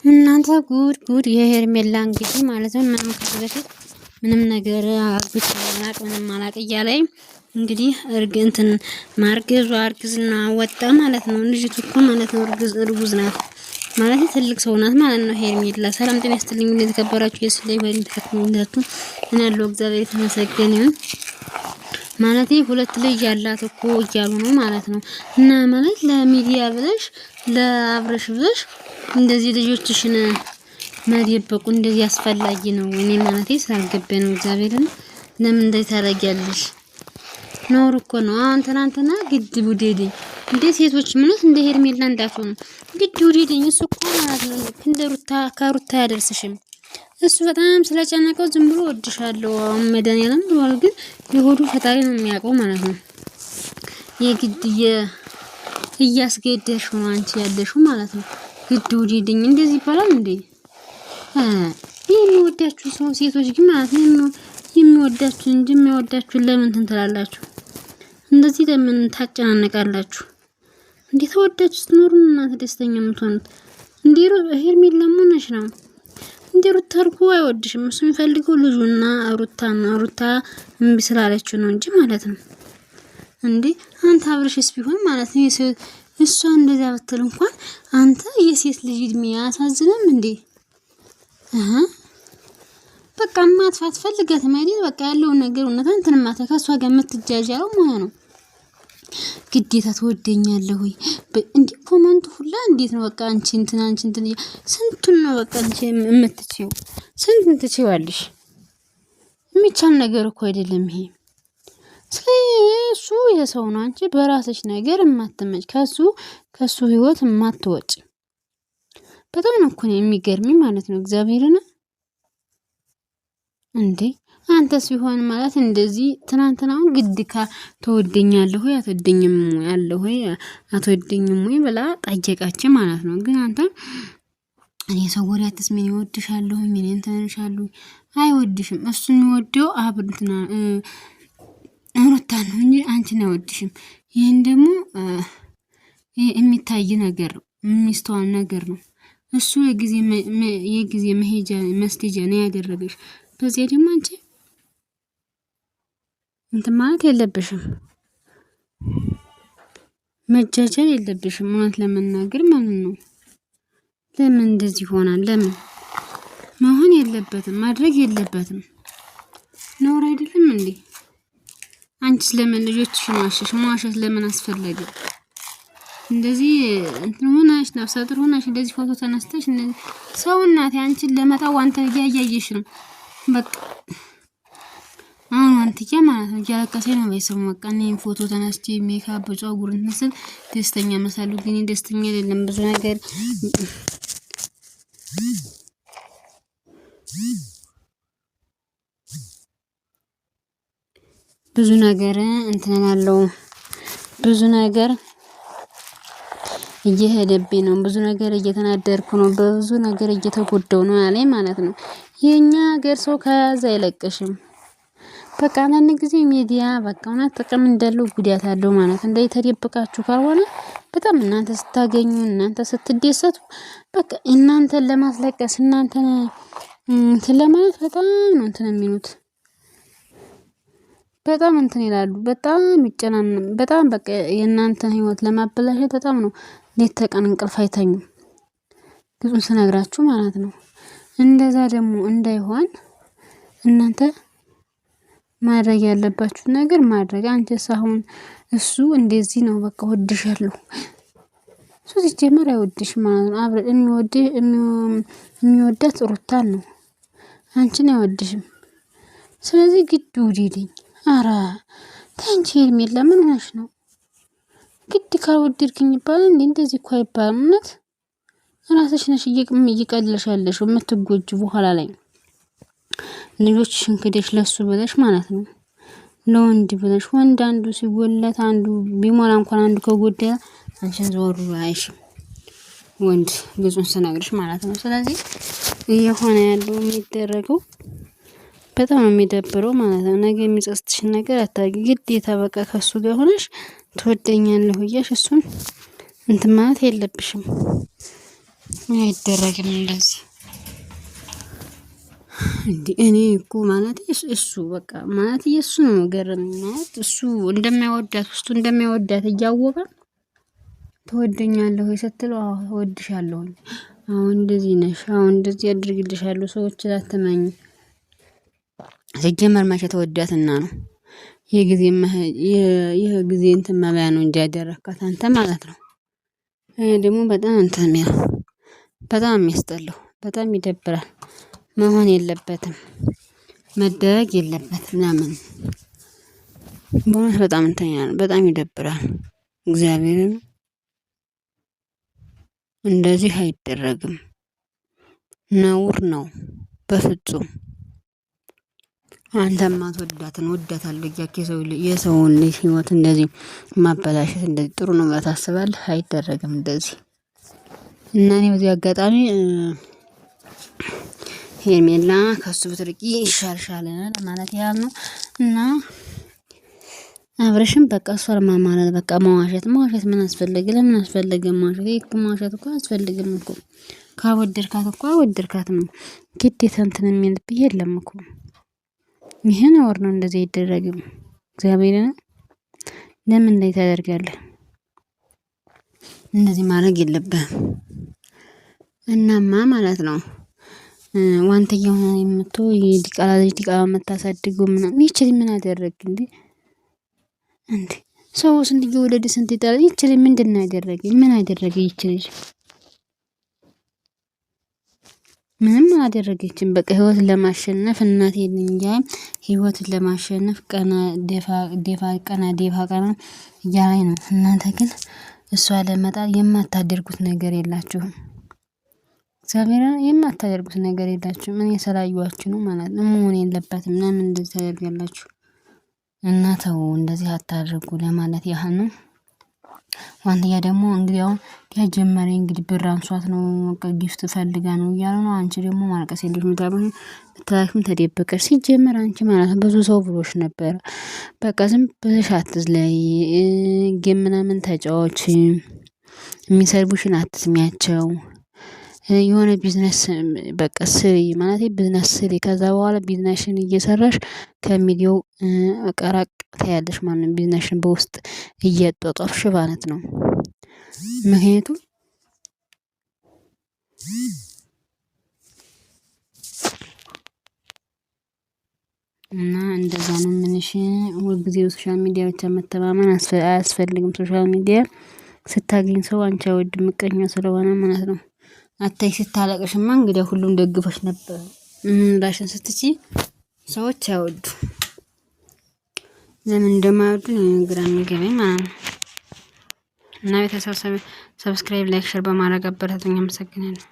እናንተ ጉድ የሄርሜላ እንግዲህ ማለት ነው። ምንም ከዚህ በፊት ምንም ነገር አግብቼ ማላቅ ምንም ማላቅ እያለኝ እንግዲህ እንትን ማርገዟ እርግዝና ወጣ ማለት ነው። ልጅቱ እኮ ማለት ነው እርጉዝ ናት ማለት ትልቅ ሰው ናት ማለት ነው። ሄርሜላ ሰላም ጤና ይስጥልኝ። የተከበራችሁ የስለይ ወይ ተከታታዮች እኔ ያለው እግዚአብሔር የተመሰገነ ይሁን። ማለት ሁለት ልጅ ያላት እኮ እያሉ ነው ማለት ነው። እና ማለት ለሚዲያ ብለሽ ለአብረሽ ብለሽ እንደዚህ ልጆችሽን መደበቁ እንደዚህ አስፈላጊ ነው? እኔ ማለቴ ሳልገባ ነው። እግዚአብሔርን ለምን እንደዚህ ታደርጊያለሽ? ነውር እኮ ነው። አሁን ትናንትና ግድብ ውደደኝ እንደ ሴቶች ምንስ እንደ ሄርሜላ እንዳትሆኑ ግድብ ውደደኝ። እሱ እኮ ማለት ነው እንደ ሩታ ከሩታ ያደርስሽም እሱ በጣም ስለጨነቀው ዝም ብሎ ወድሻለሁ አሁን መድኃኒዓለም ብሏል። ግን የሆዱ ፈጣሪ ነው የሚያውቀው ማለት ነው። የግድ እያስገደድሽ ነው አንቺ ያለሽው ማለት ነው። ግድ ውደደኝ እንደዚህ ይባላል እንዴ? የሚወዳችሁ ሰው ሴቶች ግን ማለት ነው የሚወዳችሁ እንጂ የሚወዳችሁን ለምን ትላላችሁ? እንደዚህ ለምን ታጨናነቃላችሁ? እንዴ ተወዳችሁ ስትኖሩ እናንተ ደስተኛ የምትሆኑት እንዴ? ሄርሜላ ለምን ነው እንዴ? ሩታ አድርጎ አይወድሽም። እሱ የሚፈልገው ልጁና ሩታ ነው። ሩታ እምቢ ስላለችው ነው እንጂ ማለት ነው። እንዴ አንተ አብረሽስ ቢሆን ማለት ነው እሷ እንደዛ ብትል እንኳን አንተ የሴት ልጅ እድሜ አያሳዝንም እንዴ? በቃ ማጥፋት ፈልገት ማለት በቃ ያለውን ነገር እውነት እንትን ማታ ከሷ ጋር የምትጃጃለው ማለት ነው። ግዴታ ትወደኛለህ ወይ እንዴ? ኮመንቱ ሁላ እንዴት ነው? በቃ አንቺ እንትን ስንቱን ነው በቃ አንቺ የምትችይው? ስንቱን ትችይዋለሽ? የሚቻል ነገር እኮ አይደለም ይሄ። ስለሱ የሰው ነው። አንቺ በራስሽ ነገር የማትመጭ ከሱ ህይወት የማትወጪ በጣም ነው እኮ የሚገርምኝ ማለት ነው። እግዚአብሔርን እንዴ አንተስ ቢሆን ማለት እንደዚህ ትናንትናውን ግድካ ተወደኛለህ ወይ አትወደኝም ያለው ወይ አትወደኝም ወይ ብላ ጠየቃች ማለት ነው። ግን አንተ እኔ ሰው ወሬ አትስሚ እወድሻለሁ እኔ እንተንሻለሁ አይወድሽም። እሱ የሚወደው አብንትና ሩታ ነው እንጂ አንቺን አይወድሽም። ይሄን ደግሞ የሚታይ ነገር ነው፣ የሚስተዋል ነገር ነው። እሱ የጊዜ መሄጃ መስቴጃ ነው ያደረገሽ። በዚህ ደግሞ አንቺ እንትን ማለት የለብሽም፣ መጃጃል የለብሽም። እውነት ለመናገር ማለት ነው። ለምን እንደዚህ ይሆናል? ለምን መሆን የለበትም፣ ማድረግ የለበትም። ነውር አይደለም እንዴ? አንቺስ ለምን ልጆችሽን ዋሸሽ? መዋሸት ለምን አስፈለገ? እንደዚህ እንትን ሆነሽ ነፍሰ ጡር ሆነሽ እንደዚህ ፎቶ ተነስተሽ እንደዚህ ሰው እናቴ አንቺን ለመታው አንተ እያያየሽ ነው። በቃ አሁን አንተዬ ማለት ነው እያለቀሰኝ ነው በሰው በቃ እኔን ፎቶ ተነስቼ ሜካፕ ፀጉር እንትን ደስተኛ መሳሉ ግን ደስተኛ አይደለም። ብዙ ነገር እንትን ያለው ብዙ ነገር እየሄደብኝ ነው። ብዙ ነገር እየተናደርኩ ነው። በብዙ ነገር እየተጎዳው ነው ያለኝ ማለት ነው። የኛ ሀገር ሰው ከያዘ አይለቅሽም። በቃ አንዳንድ ጊዜ ሚዲያ በቃ እውነት ጥቅም እንዳለው ጉዳት አለው ማለት እንደ ተደብቃችሁ ካልሆነ በጣም እናንተ ስታገኙ እናንተ ስትደሰቱ በቃ እናንተን ለማስለቀስ እናንተን እንትን ለማለት በጣም ነው እንትን የሚሉት። በጣም እንትን ይላሉ። በጣም ይጨናነቃሉ። በጣም በቃ የእናንተን ህይወት ለማበላሸት በጣም ነው ሌት ተቀን እንቅልፍ አይተኙም። ብዙን ስነግራችሁ ማለት ነው። እንደዛ ደግሞ እንዳይሆን እናንተ ማድረግ ያለባችሁ ነገር ማድረግ። አንቺስ አሁን እሱ እንደዚህ ነው በቃ ወድሻለሁ እሱ ሲጀመር አይወድሽም ማለት ነው። አብረን የሚወዳት ሩታን ነው፣ አንቺን አይወድሽም። ስለዚህ ግድ ውደደኝ። ኧረ ተንቺ ሄርሜላ ምን ሆነሽ ነው? ግድ ካልወደድክኝ ይባላል እንዴ? እንደዚህ እኮ አይባልም። እውነት ራስሽ ነሽ እየቀለሽ ያለሽው የምትጎጂ በኋላ ላይ ልጆችሽን ክደሽ ለሱ ብለሽ ማለት ነው። ለወንድ ብለሽ ወንድ አንዱ ሲጎለት አንዱ ቢሞላ እንኳን አንዱ ከጎደለ አንቺን ዞር አይሽም ወንድ ብዙን ስነግርሽ ማለት ነው። ስለዚህ እየሆነ ያለው የሚደረገው በጣም የሚደብረው ማለት ነው። ነገ የሚጸጽትሽን ነገር አታርጊ። ግዴታ በቃ ከሱ ጋር ሆነሽ ትወደኛለህ እያልሽ እሱን እንትን ማለት የለብሽም። አይደረግም እንደዚህ እንዴ። እኔ እኮ ማለት እሱ በቃ ማለት የእሱ ነው ገረመኝ። ማለት እሱ እንደማይወዳት ውስጡ እንደማይወዳት እያወቀ ትወደኛለህ ወይ ስትለው አዎ እወድሻለሁኝ፣ አሁን እንደዚህ ነሽ፣ አሁን እንደዚህ አድርግልሻለሁ፣ ሰዎች ላትመኝ ሲጀመር መቼ ተወዳትና ነው የጊዜ እንትን መብያ ነው እንጂ ያደረካት አንተ ማለት ነው። ደግሞ በጣም እንትን የሚለው በጣም የሚያስጠላው በጣም ይደብራል። መሆን የለበትም መደረግ የለበትም። ለምን በእውነት በጣም እንትን ይላል፣ በጣም ይደብራል። እግዚአብሔርን እንደዚህ አይደረግም፣ ነውር ነው በፍጹም። አንተማ አትወዳትን ወዳታለሁ እያልክ የሰውን ልጅ ህይወት እንደዚህ ማበላሸት እንደዚህ ጥሩ ነው ብለህ ታስባለህ? አይደረግም እንደዚህ። እና እኔ በዚህ አጋጣሚ ሄርሜላ ከሱ ብትርቂ ይሻልሻል ማለት ያህል ነው። እና አብረሽም በቃ እሷን ማማለል በቃ መዋሸት ምን አስፈለገ? ለምን አስፈለገ መዋሸት? ይሄ መዋሸት እኮ አያስፈልግም እኮ። ካወደድካት እኮ አወደድካት ነው፣ ግዴታ እንትን የሚልብህ የለም እኮ። ይሄ ነውር ነው፣ እንደዚህ አይደረግም። እግዚአብሔርን ለምን እንደዚህ ታደርጋለህ? እንደዚህ ማድረግ የለብህም። እናማ ማለት ነው ዋንተኛ ሆና የምትው ዲቃላ ልጅ ዲቃላ የምታሳድገው ምናምን ይችል ምን አደረግ እንዴ? እንዴ ሰው ስንት እየወለደ ስንት ይጣላል። ይችል ምንድን ነው ያደረገ? ምን አደረገ? ይችል ምንም አላደረገችም። በቃ ህይወትን ለማሸነፍ እናቴ እንጃ ህይወትን ለማሸነፍ ደፋ ቀና እያላይ ነው። እናንተ ግን እሷ ለመጣል የማታደርጉት ነገር የላችሁም። እግዚአብሔር የማታደርጉት ነገር የላችሁም። እኔ ስላየኋችሁ ነው ማለት ነው። መሆን የለበትም። ለምን እንደዚህ ታደርጋላችሁ? እና ተው እንደዚህ አታድርጉ ለማለት ያህል ነው። ዋንትያ ደግሞ እንግዲህ አሁን ያጀመረ እንግዲህ ብር አንሷት ነው ጊፍት ፈልጋ ነው እያሉ ነው። አንቺ ደግሞ ማልቀስ የለሽ ምታምን ተላክም ተደበቀሽ። ሲጀመር አንቺ ማለት ብዙ ሰው ብሎሽ ነበር። በቃ ዝም ብለሽ አትዝለይ፣ ጌም ምናምን ተጫዎች፣ የሚሰርቡሽን አትስሚያቸው። የሆነ ቢዝነስ በቃ ስሪ ማለት ቢዝነስ ስሪ። ከዛ በኋላ ቢዝነስሽን እየሰራሽ ከሚዲያው ቀራቅ ታያለሽ ማለት ነው። ቢዝነስሽን በውስጥ እያጧጧፍሽ ማለት ነው። ምክንያቱም እና እንደዛ ነው ምንሽ። ሁልጊዜ ሶሻል ሚዲያ ብቻ መተማመን አያስፈልግም። ሶሻል ሚዲያ ስታገኝ ሰው አንቺ አይወድ ምቀኛ ስለሆነ ማለት ነው። አታይ ስታለቅሽማ እንግዲህ ሁሉም ደግፈሽ ነበር። ራሽን ስትችይ ሰዎች አይወዱ። ለምን እንደማይወዱ ግራ የሚገባኝ ማለት ነው። እና ቤተሰብ ሰብስክራይብ፣ ላይክ፣ ሼር በማድረግ አበረታቱኝ። አመሰግናለሁ።